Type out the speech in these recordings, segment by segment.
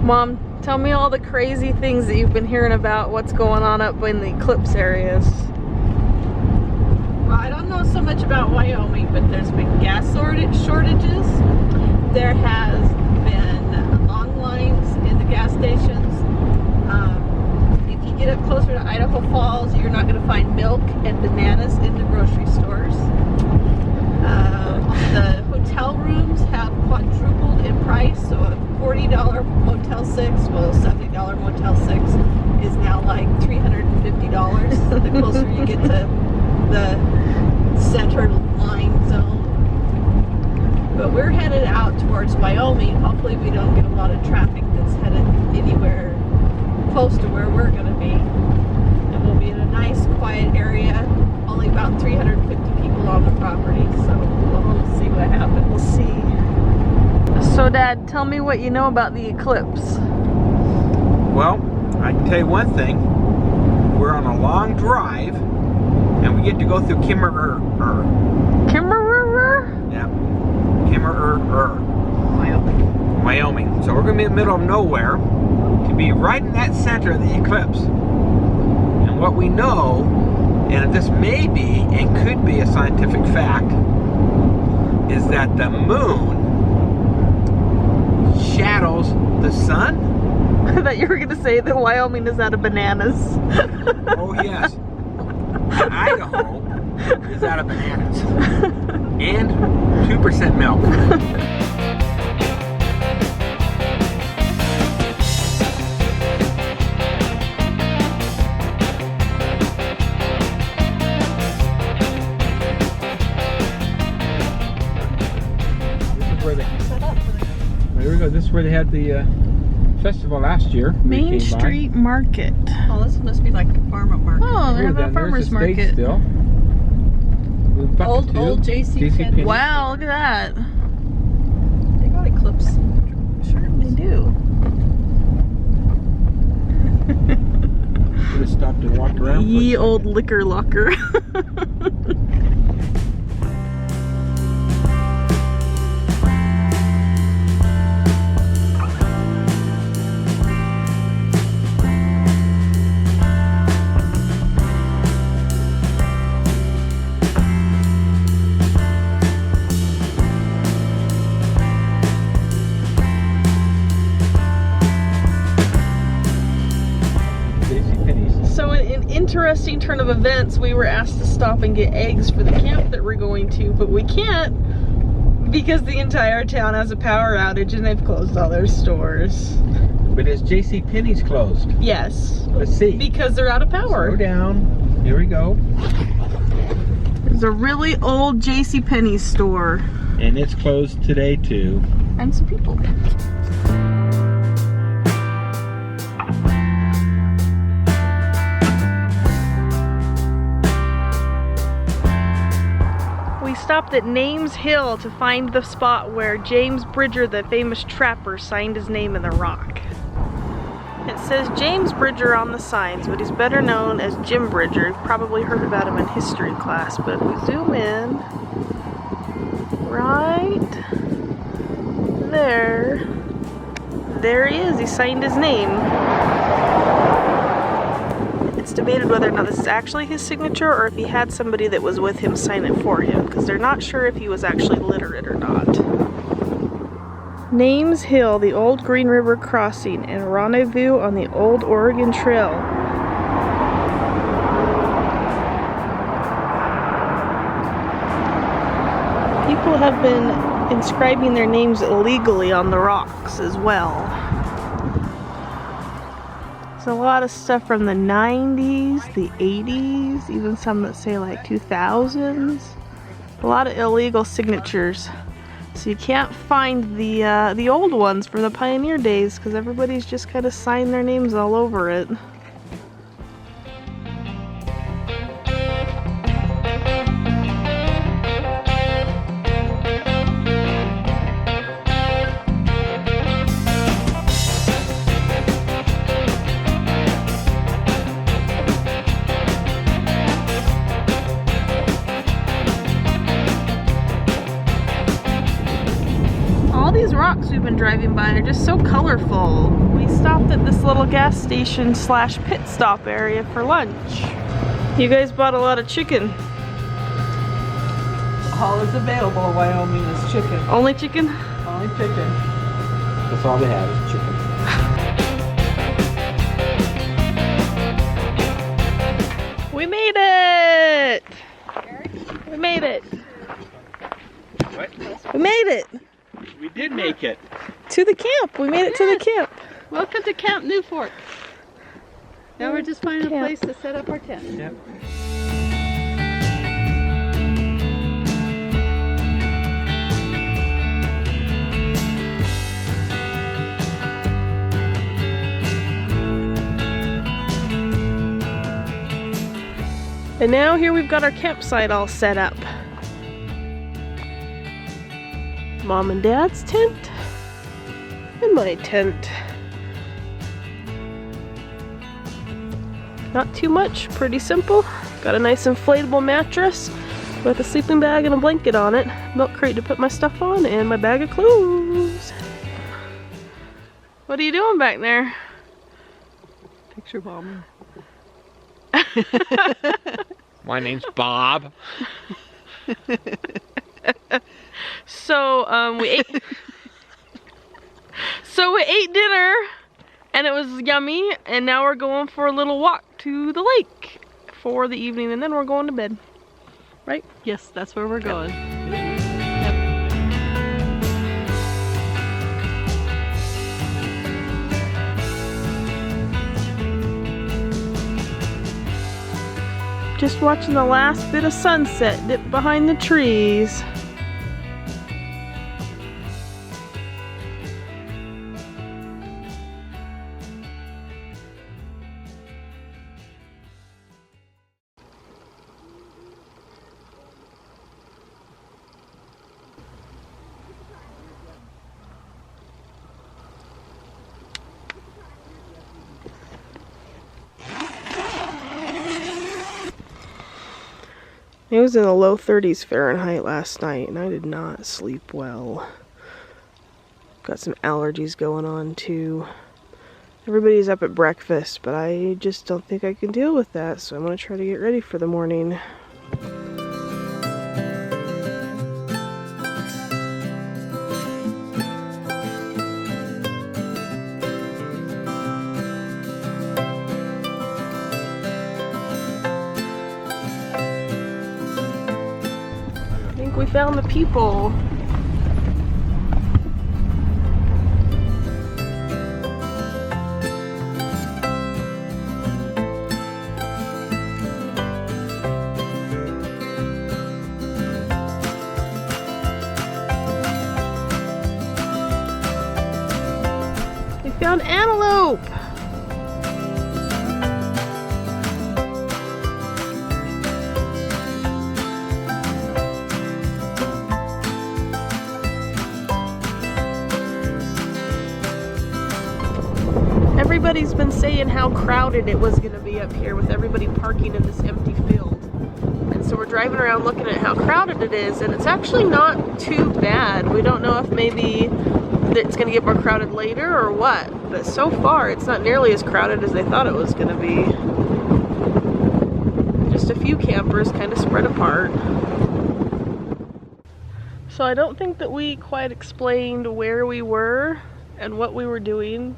Mom, tell me all the crazy things that you've been hearing about what's going on up in the eclipse areas. Well, I don't know so much about Wyoming, but there's been gas shortages. There has been long lines in the gas stations. If you get up closer to Idaho Falls, you're not going to find milk and bananas in the grocery stores. The hotel rooms have quadrupled in price, so a $40 Motel 6, well, $70 Motel 6 is now like $350 the closer you get to the center line zone. But we're headed out towards Wyoming. Hopefully we don't get a lot of traffic that's headed anywhere close to where we're going to be. And we'll be in a nice quiet area, only about 350 people on the property, so we'll see what happens. We'll see. So Dad, tell me what you know about the eclipse. Well, I can tell you one thing. We're on a long drive and we get to go through Kimmerer. Kimmerer? Yeah. Kimmerer. Wyoming. So we're going to be in the middle of nowhere to be right in that center of the eclipse. And what we know, and this may be and could be a scientific fact, is that the moon shadows the sun. I thought you were going to say that Wyoming is out of bananas. Oh yes. Idaho is out of bananas. And 2% milk. There we go. This is where they had the festival last year. Main Street Market. Oh, this must be like a farmer market. Oh, they have a farmer's market. Still. Old JC Penney. Wow, look at that. They got Eclipse. Sure, they do. We just stopped and walked around. Ye old liquor locker. Interesting turn of events, we were asked to stop and get eggs for the camp that we're going to, but we can't because the entire town has a power outage and they've closed all their stores. But is JCPenney's closed? Yes. Let's see. Because they're out of power. Slow down. Here we go. There's a really old JCPenney store. And it's closed today too. And some people. Stopped at Names Hill to find the spot where James Bridger, the famous trapper, signed his name in the rock. It says James Bridger on the signs, but he's better known as Jim Bridger. You've probably heard about him in history class, but if we zoom in, right there, there he is, he signed his name. It's debated whether or not this is actually his signature or if he had somebody that was with him sign it for him, because they're not sure if he was actually literate or not. Names Hill, the old Green River crossing, and rendezvous on the old Oregon Trail. People have been inscribing their names illegally on the rocks as well. There's a lot of stuff from the 90s, the 80s, even some that say like 2000s. A lot of illegal signatures. So you can't find the old ones from the pioneer days because everybody's just kind of signed their names all over it. These rocks we've been driving by are just so colorful. We stopped at this little gas station slash pit stop area for lunch. You guys bought a lot of chicken. All that's available in Wyoming is chicken. Only chicken? Only chicken. That's all they have is chicken. We made it! We made it! What? We made it! We did make it. To the camp! We made it to the camp! Welcome to Camp Newport. Now we're just finding a Camp. place to set up our tent. Yep. And now here we've got our campsite all set up. Mom and Dad's tent and my tent. Not too much, pretty simple. Got a nice inflatable mattress with a sleeping bag and a blanket on it, milk crate to put my stuff on, and my bag of clothes. What are you doing back there? Picture bombing. My name's Bob. So we ate. So we ate dinner, and it was yummy. And now we're going for a little walk to the lake for the evening, and then we're going to bed. Right? Yes, that's where we're going. Just watching the last bit of sunset dip behind the trees. It was in the low 30s Fahrenheit last night, and I did not sleep well. Got some allergies going on too. Everybody's up at breakfast, but I just don't think I can deal with that, so I'm gonna try to get ready for the morning. We found the people. We found antelope. Everybody's been saying how crowded it was going to be up here with everybody parking in this empty field. And so we're driving around looking at how crowded it is, and it's actually not too bad. We don't know if maybe it's going to get more crowded later or what, but so far it's not nearly as crowded as they thought it was going to be. Just a few campers kind of spread apart. So I don't think that we quite explained where we were and what we were doing.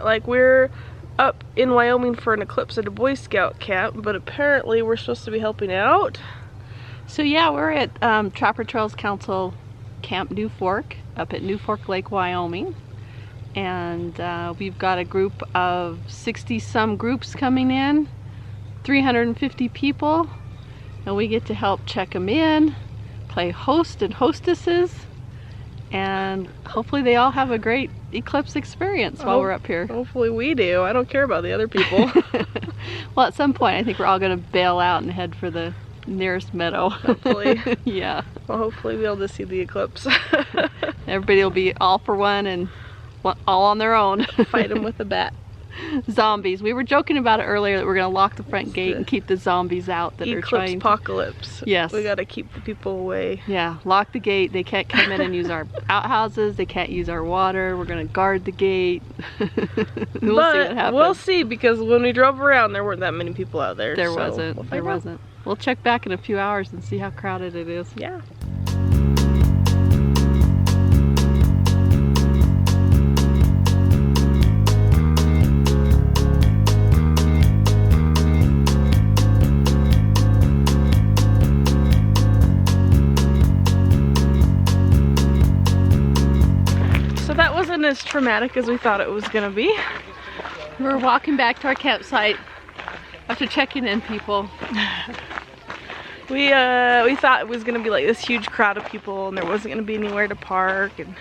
Like, we're up in Wyoming for an eclipse at a Boy Scout camp, but apparently we're supposed to be helping out. So yeah, we're at Trapper Trails Council Camp New Fork up at New Fork Lake, Wyoming. And we've got a group of 60-some groups coming in, 350 people, and we get to help check them in, play host and hostesses, and hopefully they all have a great eclipse experience while we're up here. Hopefully we do. I don't care about the other people. Well, at some point I think we're all going to bail out and head for the nearest meadow. Hopefully. Yeah. Well, hopefully we'll be able to see the eclipse. Everybody will be all for one and all on their own. Fight them with a bat. Zombies. We were joking about it earlier that we're going to lock the front gate and keep the zombies out that are trying. Eclipse-pocalypse. Yes. We got to keep the people away. Yeah, lock the gate. They can't come in and use our outhouses. They can't use our water. We're going to guard the gate. We'll see what happens. We'll see, because when we drove around there weren't that many people out there. There so wasn't. There wasn't. We'll check back in a few hours and see how crowded it is. Yeah. Wasn't as traumatic as we thought it was gonna be. We're walking back to our campsite after checking in, people. We thought it was gonna be like this huge crowd of people and there wasn't gonna be anywhere to park, and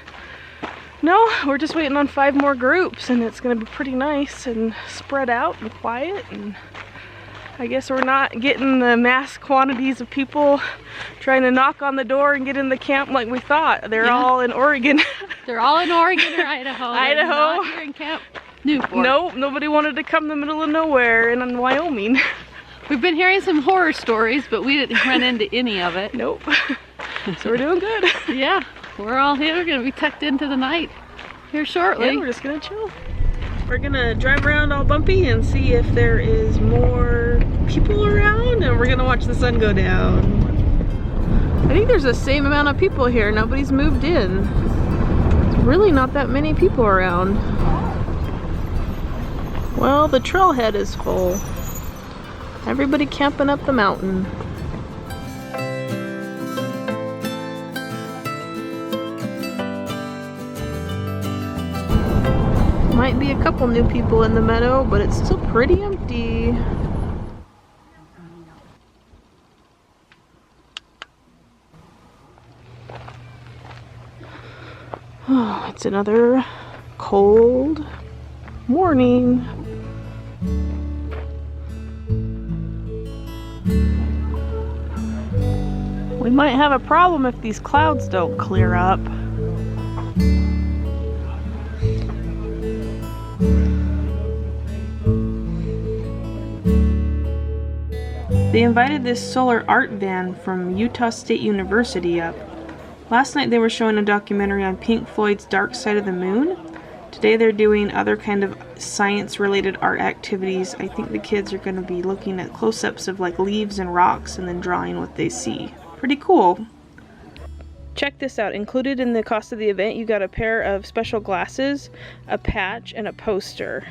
no, we're just waiting on 5 more groups and it's gonna be pretty nice and spread out and quiet, and I guess we're not getting the mass quantities of people trying to knock on the door and get in the camp like we thought. They're all in Oregon. They're all in Oregon or Idaho. Idaho. Not here in Camp Newport. Nope, nobody wanted to come to the middle of nowhere in Wyoming. We've been hearing some horror stories, but we didn't run into any of it. Nope. So we're doing good. Yeah, we're all here. We're gonna be tucked into the night here shortly. Yeah, we're just gonna chill. We're gonna drive around all bumpy and see if there is more people around, and we're gonna watch the sun go down. I think there's the same amount of people here. Nobody's moved in. It's really not that many people around. Well, the trailhead is full. Everybody camping up the mountain. Might be a couple new people in the meadow, but it's still pretty empty. Oh, it's another cold morning. We might have a problem if these clouds don't clear up. They invited this solar art band from Utah State University up. Last night they were showing a documentary on Pink Floyd's Dark Side of the Moon. Today they're doing other kind of science-related art activities. I think the kids are going to be looking at close-ups of like leaves and rocks and then drawing what they see. Pretty cool. Check this out. Included in the cost of the event, you got a pair of special glasses, a patch, and a poster.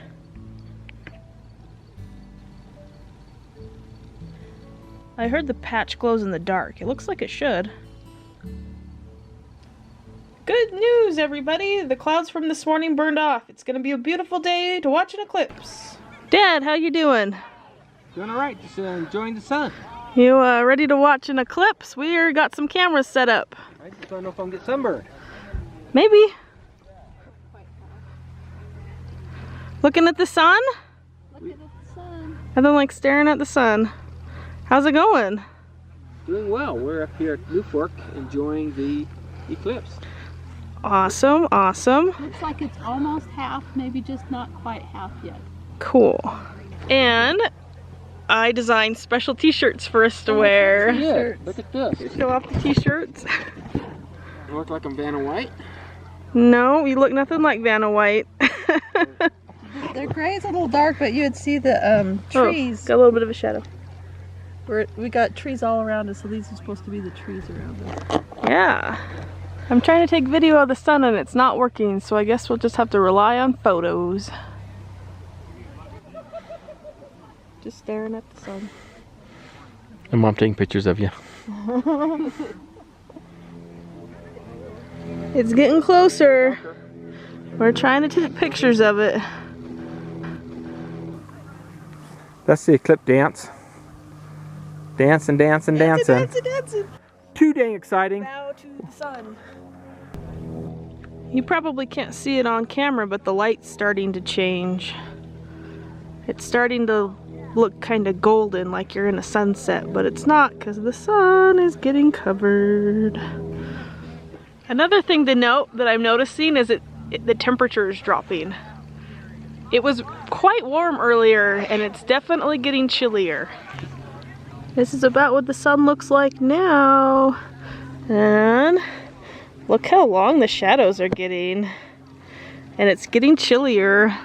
I heard the patch glows in the dark. It looks like it should. Good news, everybody! The clouds from this morning burned off. It's gonna be a beautiful day to watch an eclipse. Dad, how you doing? Doing all right. Just enjoying the sun. You ready to watch an eclipse? We already got some cameras set up. I just don't know if I'm gonna get sunburned. Maybe. Looking at the sun? Looking at the sun. I don't like staring at the sun. How's it going? Doing well. We're up here at Newport enjoying the eclipse. Awesome, awesome. Looks like it's almost half, maybe just not quite half yet. Cool. And I designed special t-shirts for us to wear. Yeah, look at this. Show off the t-shirts. I look like I'm Vanna White. No, you look nothing like Vanna White. They're gray, it's a little dark, but you would see the trees. Oh, got a little bit of a shadow. We got trees all around us, so these are supposed to be the trees around us. Yeah. I'm trying to take video of the sun and it's not working, so I guess we'll just have to rely on photos. Just staring at the sun. And Mom taking pictures of you. It's getting closer. We're trying to take pictures of it. That's the eclipse dance. Dancing, dancing, dancing. Dancing, dancing. Too dang exciting. Bow to the sun. You probably can't see it on camera, but the light's starting to change. It's starting to look kind of golden, like you're in a sunset, but it's not because the sun is getting covered. Another thing to note that I'm noticing is the temperature is dropping. It was quite warm earlier, and it's definitely getting chillier. This is about what the sun looks like now. And look how long the shadows are getting. And it's getting chillier.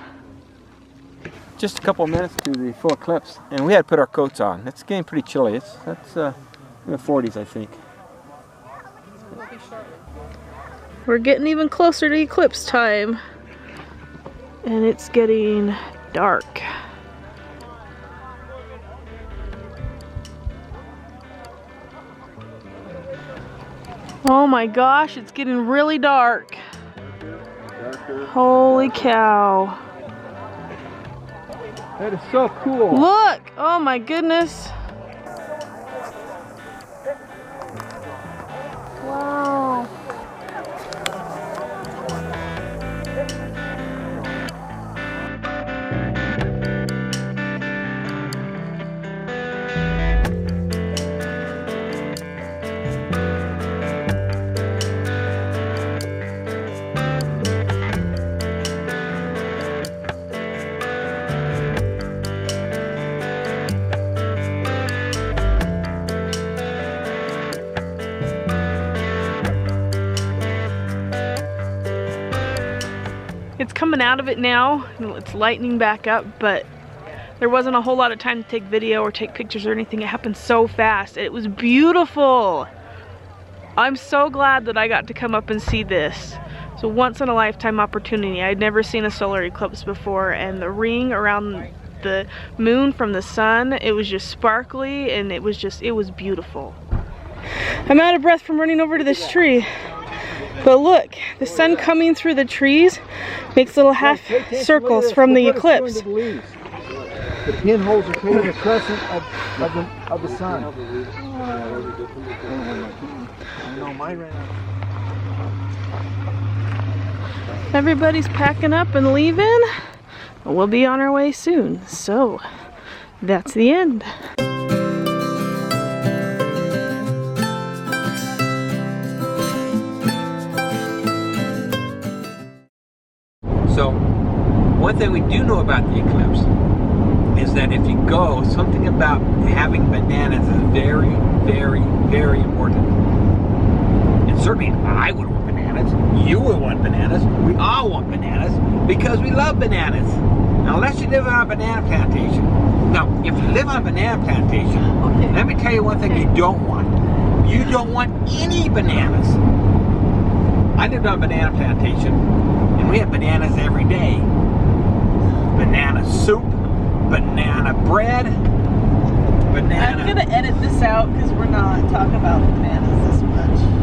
Just a couple minutes to the full eclipse, and we had to put our coats on. It's getting pretty chilly. That's in the 40s, I think. We're getting even closer to eclipse time. And it's getting dark. Oh my gosh, it's getting really dark. Holy cow. That is so cool. Look! Oh my goodness. Wow. It's coming out of it now, it's lightening back up, but there wasn't a whole lot of time to take video or take pictures or anything. It happened so fast. It was beautiful. I'm so glad that I got to come up and see this. It's a once in a lifetime opportunity. I'd never seen a solar eclipse before, and the ring around the moon from the sun, it was just sparkly, and it was beautiful. I'm out of breath from running over to this tree. But look, the sun coming through the trees makes little half circles from the eclipse. The pinholes are creating a crescent of the sun. I know my Everybody's packing up and leaving. We'll be on our way soon. So, that's the end. So, one thing we do know about the eclipse is that if you go, something about having bananas is very, very, very important. And certainly I would want bananas, you would want bananas, we all want bananas, because we love bananas. Now, unless you live on a banana plantation. Now, if you live on a banana plantation, let me tell you one thing you don't want. You don't want any bananas. I lived on a banana plantation, and we had bananas every day. Banana soup, banana bread, banana... I'm gonna edit this out because we're not talking about bananas this much.